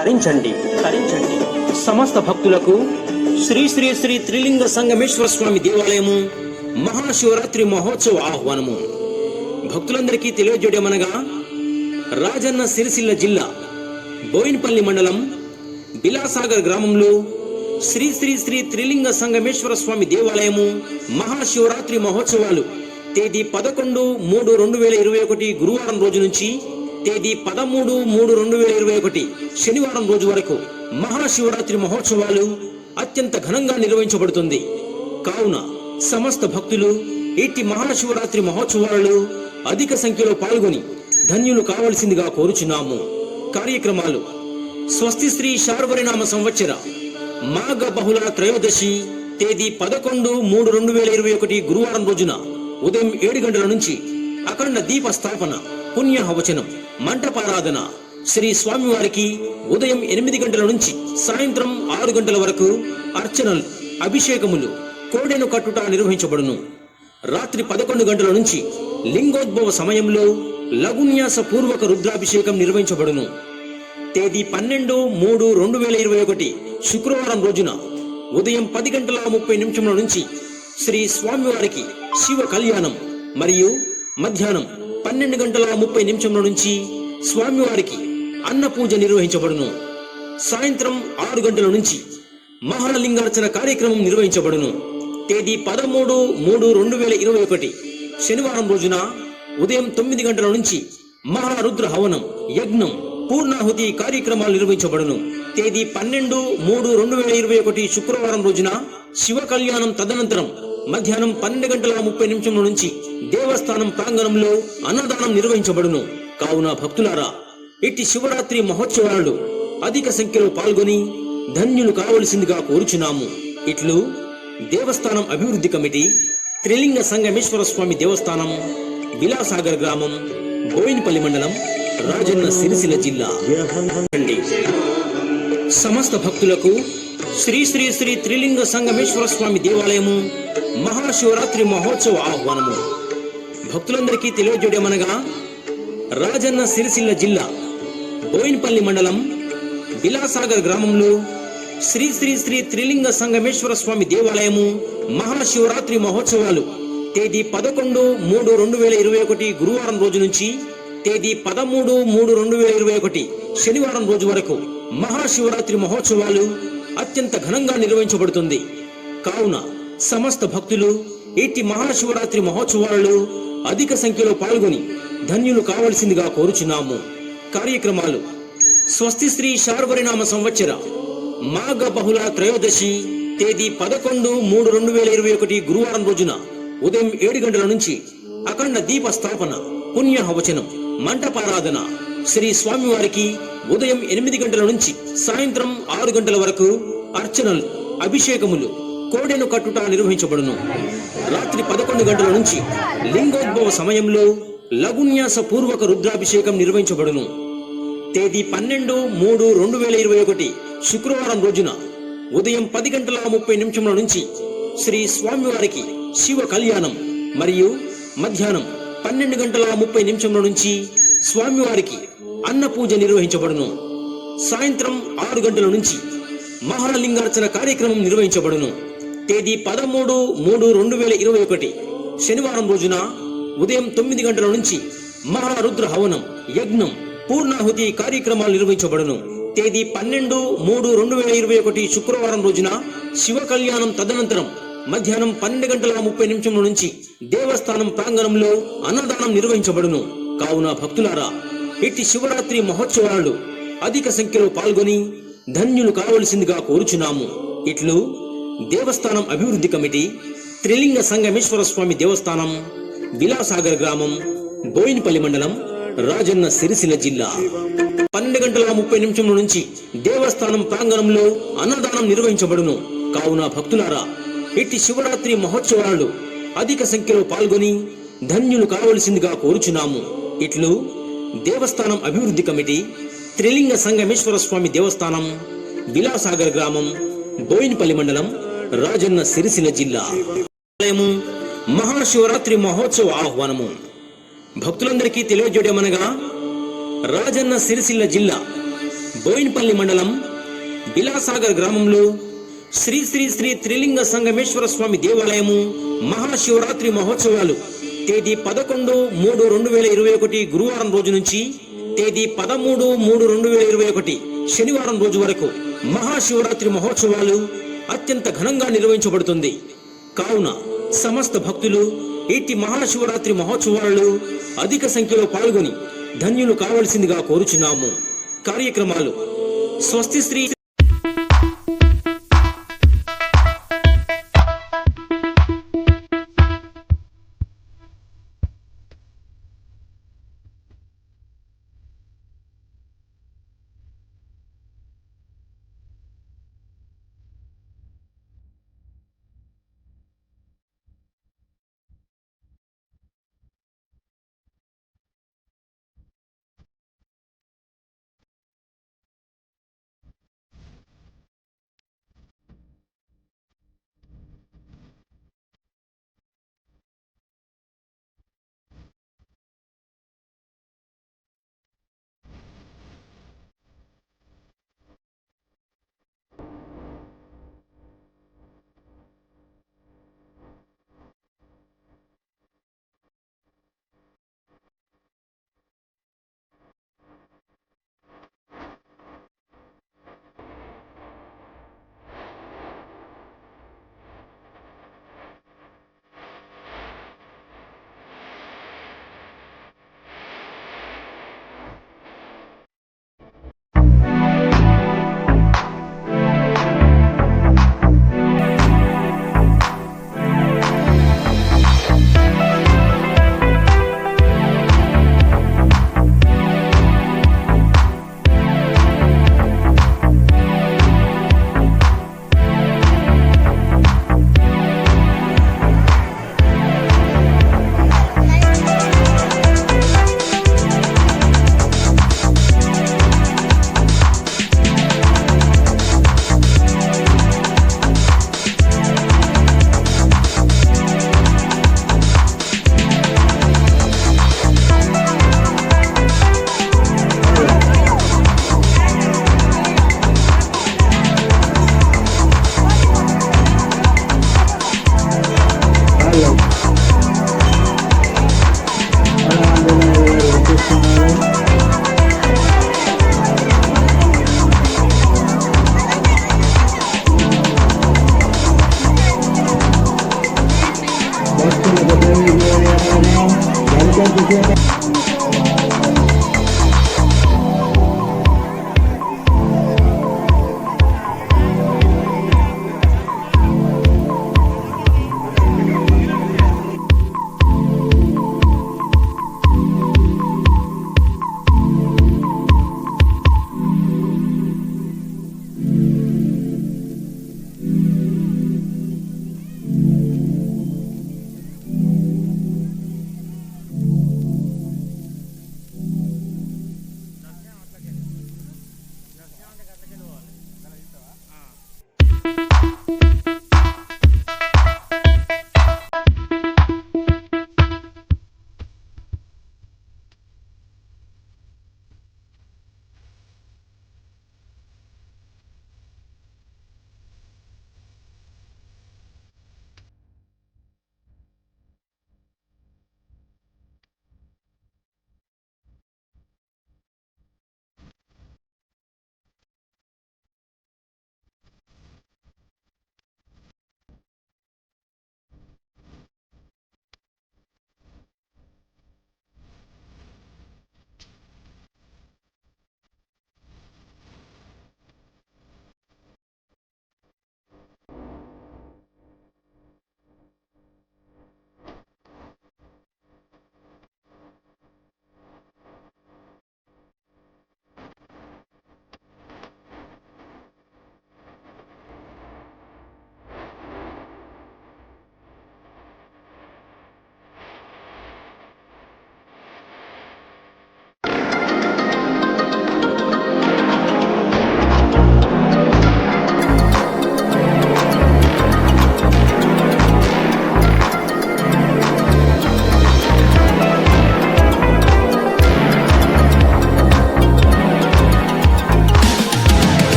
తరించండి తరించండి. సమస్త భక్తులకు శ్రీ శ్రీ శ్రీ త్రిలింగ సంగమేశ్వర స్వామి దేవాలయము మహాశివరాత్రి మహోత్సవ ఆహ్వానము. భక్తులందరికీ తెలియజేయమనగా, రాజన్న సిరిసిల్ల జిల్లా బోయినపల్లి మండలం బిలాసాగర్ గ్రామంలో శ్రీ శ్రీ శ్రీ త్రిలింగ సంగమేశ్వర స్వామి దేవాలయము మహాశివరాత్రి మహోత్సవాలు తేదీ 11/3/2021 గురువారం రోజు నుంచి తేదీ 13/3/2021 శనివారం రోజు వరకు మహాశివరాత్రి మహోత్సవాలు అత్యంత ఘనంగా నిర్వహించబడుతుంది. కావున సమస్త భక్తులు ఇట్టి మహాశివరాత్రి మహోత్సవాలలో అధిక సంఖ్యలో పాల్గొని ధన్యులు కావలసిందిగా కోరుచున్నాము. కార్యక్రమాలు: స్వస్తి శ్రీ శార్వరినామ సంవత్సర మాఘ బహుళ త్రయోదశి తేదీ 11/3/2021 గురువారం రోజున ఉదయం 7 గంటల నుంచి అఖండ దీప స్థాపన, పుణ్యహవచనం, మంటపారాధన, శ్రీ స్వామివారికి ఉదయం 8 గంటల నుంచి సాయంత్రం 6 గంటల వరకు అర్చనలు, అభిషేకములు, కోడెను కట్టుట నిర్వహించబడును. రాత్రి 11 గంటల నుంచి లింగోద్భవ సమయంలో లఘున్యాస పూర్వక రుద్రాభిషేకం నిర్వహించబడును. తేదీ 12/3/2021 శుక్రవారం రోజున ఉదయం 10:30 నుంచి శ్రీ స్వామివారికి శివ కళ్యాణం మరియు మధ్యాహ్నం 12:30 నుంచి స్వామివారికి అన్న పూజ నిర్వహించబడును. సాయంత్రం 6 గంటల నుంచి మహాలింగార్చన కార్యక్రమం నిర్వహించబడును. తేదీ 13/3/2021 శనివారం రోజున ఉదయం 9 గంటల నుంచి మహారుద్ర హవనం, యజ్ఞం, పూర్ణాహుతి కార్యక్రమాలు నిర్వహించబడును. తేదీ 12/3/2021 శుక్రవారం రోజున శివ కళ్యాణం తదనంతరం మధ్యాహ్నం 12:30 నుంచి దేవస్థానం ప్రాంగణంలో అన్నదానం నిర్వహించబడును. కావున భక్తులారా, ఇట్టి శివరాత్రి మహోత్సవాలు అధిక సంఖ్యలో పాల్గొని ధన్యులు కావలసిందిగా కోరుచున్నాము. ఇట్లు దేవస్థానం అభివృద్ధి కమిటీ, త్రిలింగ సంగమేశ్వర స్వామి దేవస్థానం, బిలాసాగర్ గ్రామం, బోయినపల్లి మండలం, రాజన్న సిరిసిల్ల జిల్లా. సమస్త భక్తులకు శ్రీ శ్రీ శ్రీ త్రిలింగ సంగమేశ్వర స్వామి దేవాలయము మహాశివరాత్రి మహోత్సవ ఆహ్వానము. భక్తులందరికీ తెలియజేయమనగా, రాజన్న సిరిసిల్ల జిల్లా బోయినపల్లి మండలం బిలాసాగర్ గ్రామంలో శ్రీ శ్రీ శ్రీ త్రిలింగ సంగమేశ్వర స్వామి దేవాలయము మహాశివరాత్రి మహోత్సవాలు తేదీ 11/3/2021 గురువారం రోజు నుంచి తేదీ 13/3/2021 శనివారం రోజు వరకు మహాశివరాత్రి మహోత్సవాలు అత్యంత ఘనంగా నిర్వహించబడుతుంది. కావున సమస్త భక్తులు ఇట్టి మహాశివరాత్రి మహోత్సవాలలో అధిక సంఖ్యలో పాల్గొని ధన్యులు కావలసిందిగా కోరుచున్నాము. కార్యక్రమాలు: స్వస్తి శ్రీ శార్వరినామ సంవత్సర మాఘ బహుళ త్రయోదశి తేదీ 11/3/2021 గురువారం రోజున ఉదయం 7 గంటల నుంచి అఖండ దీప స్థాపన, పుణ్యహవచనం, మంటపారాధన, శ్రీ స్వామివారికి ఉదయం 8 గంటల నుంచి సాయంత్రం 6 గంటల వరకు అర్చనలు, అభిషేకములు, కోడెను కట్టుట నిర్వహించబడును. రాత్రి 11 గంటల నుంచి లింగోద్భవ సమయంలో లఘున్యాస పూర్వక రుద్రాభిషేకం నిర్వహించబడును. తేదీ 12/3/2021 శుక్రవారం రోజున ఉదయం 10:30 నుంచి శ్రీ స్వామివారికి శివ కళ్యాణం మరియు మధ్యాహ్నం 12:30 నుంచి స్వామివారికి అన్న పూజ నిర్వహించబడును. సాయంత్రం 6 గంటల నుంచి మహాలింగార్చన కార్యక్రమం నిర్వహించబడును. తేదీ 13/3/2021 శనివారం రోజున ఉదయం 9 గంటల నుంచి మహారుద్ర హవనం, యజ్ఞం, పూర్ణాహుతి కార్యక్రమాలు నిర్వహించబడును. తేదీ 12/3/2021 శుక్రవారం రోజున శివ కళ్యాణం తదనంతరం మధ్యాహ్నం 12:30 నుంచి దేవస్థానం ప్రాంగణంలో అన్నదానం నిర్వహించబడును. కావున భక్తులారా, ఇట్టి శివరాత్రి మహోత్సవాలు అధిక సంఖ్యలో పాల్గొని ధన్యులు కావలసిందిగా కోరుచున్నాము. ఇట్లు దేవస్థానం అభివృద్ధి కమిటీ, త్రిలింగ సంగమేశ్వర స్వామి దేవస్థానం, బిలాసాగర్ గ్రామం, బోయినపల్లి మండలం, రాజన్న సిరిసిల్ల జిల్లా. 12:30 నుంచి దేవస్థానం ప్రాంగణంలో అన్నదానం నిర్వహించబడును. కావున భక్తులారా, ఇట్టి శివరాత్రి మహోత్సవాలు అధిక సంఖ్యలో పాల్గొని ధన్యులు కావలసిందిగా కోరుచున్నాము. ఇట్లు దేవస్థానం అభివృద్ధి కమిటీ, త్రిలింగ సంగమేశ్వర స్వామి దేవస్థానం, బిలాసాగర్ గ్రామం, బోయినపల్లి మండలం, రాజన్న సిరిసిల్ల జిల్లా. మహాశివరాత్రి మహోత్సవ ఆహ్వానము. భక్తులందరికీ తెలియజేయమనగా, రాజన్న సిరిసిల్ల జిల్లా బోయిన్పల్లి మండలం బిలాసాగర్ గ్రామంలో శ్రీ శ్రీ శ్రీ త్రిలింగ సంగమేశ్వర స్వామి దేవాలయము మహాశివరాత్రి మహోత్సవాలు తేదీ 11/3/2021 గురువారం రోజు నుంచి తేదీ 13/3/2021 శనివారం రోజు వరకు మహాశివరాత్రి మహోత్సవాలు అత్యంత ఘనంగా నిర్వహించబడుతుంది. కావున సమస్త భక్తులు ఇట్టి మహాశివరాత్రి మహోత్సవాలలో అధిక సంఖ్యలో పాల్గొని ధన్యులు కావలసిందిగా కోరుచున్నాము. కార్యక్రమాలు స్వస్తి శ్రీ Gracias.